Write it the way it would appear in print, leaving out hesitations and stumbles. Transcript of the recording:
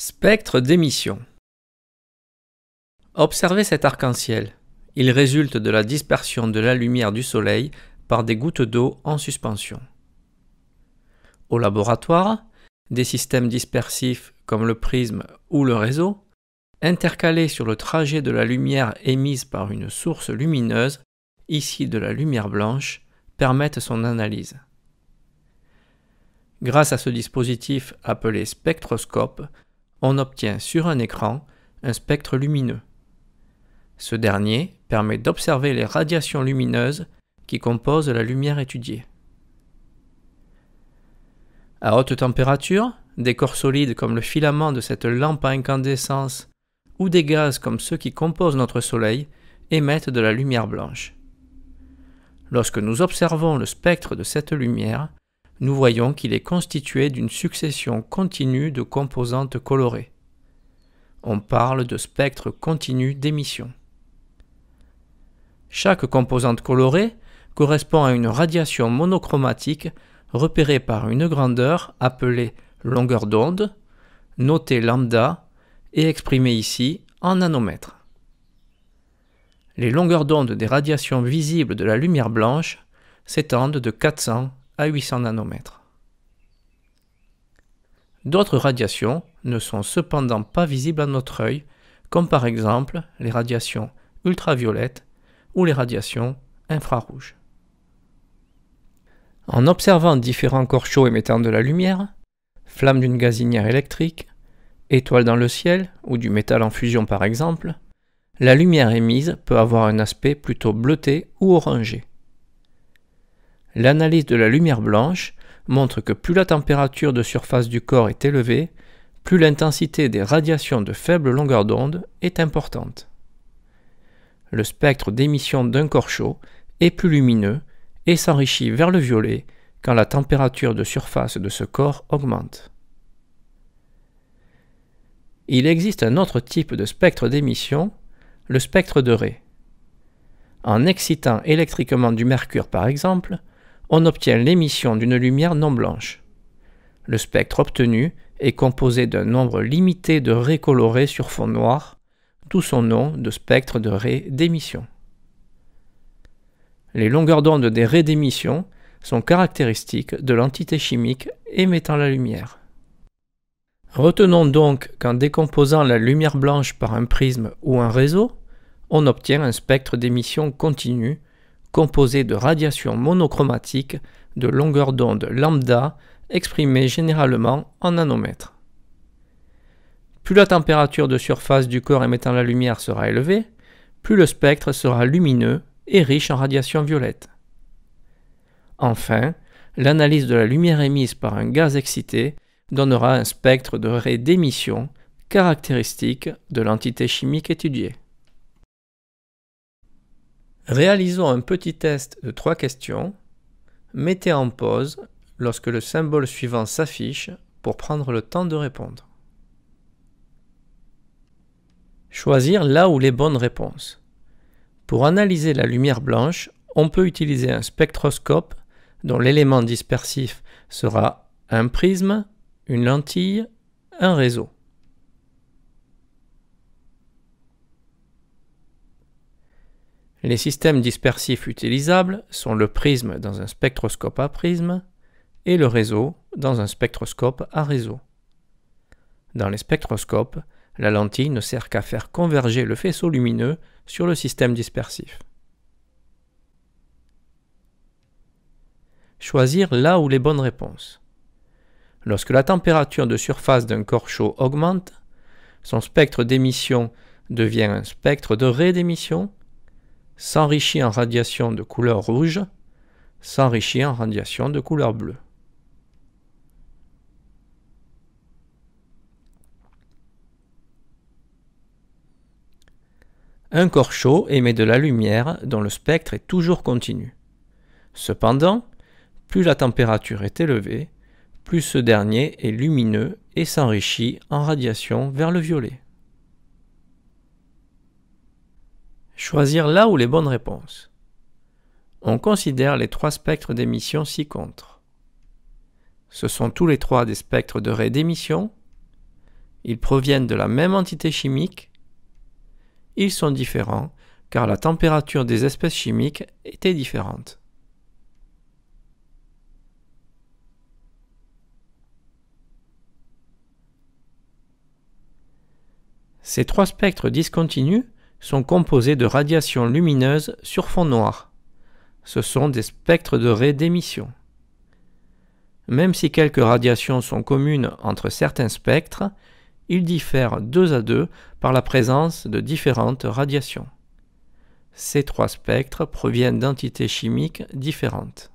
Spectre d'émission. Observez cet arc-en-ciel. Il résulte de la dispersion de la lumière du Soleil par des gouttes d'eau en suspension. Au laboratoire, des systèmes dispersifs comme le prisme ou le réseau, intercalés sur le trajet de la lumière émise par une source lumineuse, ici de la lumière blanche, permettent son analyse. Grâce à ce dispositif appelé spectroscope, on obtient sur un écran un spectre lumineux. Ce dernier permet d'observer les radiations lumineuses qui composent la lumière étudiée. À haute température, des corps solides comme le filament de cette lampe à incandescence ou des gaz comme ceux qui composent notre Soleil émettent de la lumière blanche. Lorsque nous observons le spectre de cette lumière, nous voyons qu'il est constitué d'une succession continue de composantes colorées. On parle de spectre continu d'émission. Chaque composante colorée correspond à une radiation monochromatique repérée par une grandeur appelée longueur d'onde, notée lambda et exprimée ici en nanomètres. Les longueurs d'onde des radiations visibles de la lumière blanche s'étendent de 400 à 800 nanomètres. D'autres radiations ne sont cependant pas visibles à notre œil, comme par exemple les radiations ultraviolettes ou les radiations infrarouges. En observant différents corps chauds émettant de la lumière, flammes d'une gazinière électrique, étoiles dans le ciel ou du métal en fusion par exemple, la lumière émise peut avoir un aspect plutôt bleuté ou orangé. L'analyse de la lumière blanche montre que plus la température de surface du corps est élevée, plus l'intensité des radiations de faible longueur d'onde est importante. Le spectre d'émission d'un corps chaud est plus lumineux et s'enrichit vers le violet quand la température de surface de ce corps augmente. Il existe un autre type de spectre d'émission, le spectre de Rayet. En excitant électriquement du mercure par exemple, on obtient l'émission d'une lumière non blanche. Le spectre obtenu est composé d'un nombre limité de raies colorées sur fond noir, d'où son nom de spectre de Rayet d'émission. Les longueurs d'onde des raies d'émission sont caractéristiques de l'entité chimique émettant la lumière. Retenons donc qu'en décomposant la lumière blanche par un prisme ou un réseau, on obtient un spectre d'émission continu composé de radiations monochromatiques de longueur d'onde lambda exprimée généralement en nanomètres. Plus la température de surface du corps émettant la lumière sera élevée, plus le spectre sera lumineux et riche en radiation violette. Enfin, l'analyse de la lumière émise par un gaz excité donnera un spectre de Rayet d'émission caractéristique de l'entité chimique étudiée. Réalisons un petit test de 3 questions. Mettez en pause lorsque le symbole suivant s'affiche pour prendre le temps de répondre. Choisir là où les bonnes réponses. Pour analyser la lumière blanche, on peut utiliser un spectroscope dont l'élément dispersif sera un prisme, une lentille, un réseau. Les systèmes dispersifs utilisables sont le prisme dans un spectroscope à prisme et le réseau dans un spectroscope à réseau. Dans les spectroscopes, la lentille ne sert qu'à faire converger le faisceau lumineux sur le système dispersif. Choisir là où les bonnes réponses. Lorsque la température de surface d'un corps chaud augmente, son spectre d'émission devient un spectre de Rayet d'émission, s'enrichit en radiation de couleur rouge, s'enrichit en radiation de couleur bleue. Un corps chaud émet de la lumière dont le spectre est toujours continu. Cependant, plus la température est élevée, plus ce dernier est lumineux et s'enrichit en radiation vers le violet. Choisir là où les bonnes réponses. On considère les 3 spectres d'émission ci-contre. Ce sont tous les 3 des spectres de Rayet d'émission Ils proviennent de la même entité chimique. Ils sont différents car la température des espèces chimiques était différente. Ces trois spectres discontinus sont composés de radiations lumineuses sur fond noir. Ce sont des spectres de raies d'émission. Même si quelques radiations sont communes entre certains spectres, ils diffèrent deux à deux par la présence de différentes radiations. Ces trois spectres proviennent d'entités chimiques différentes.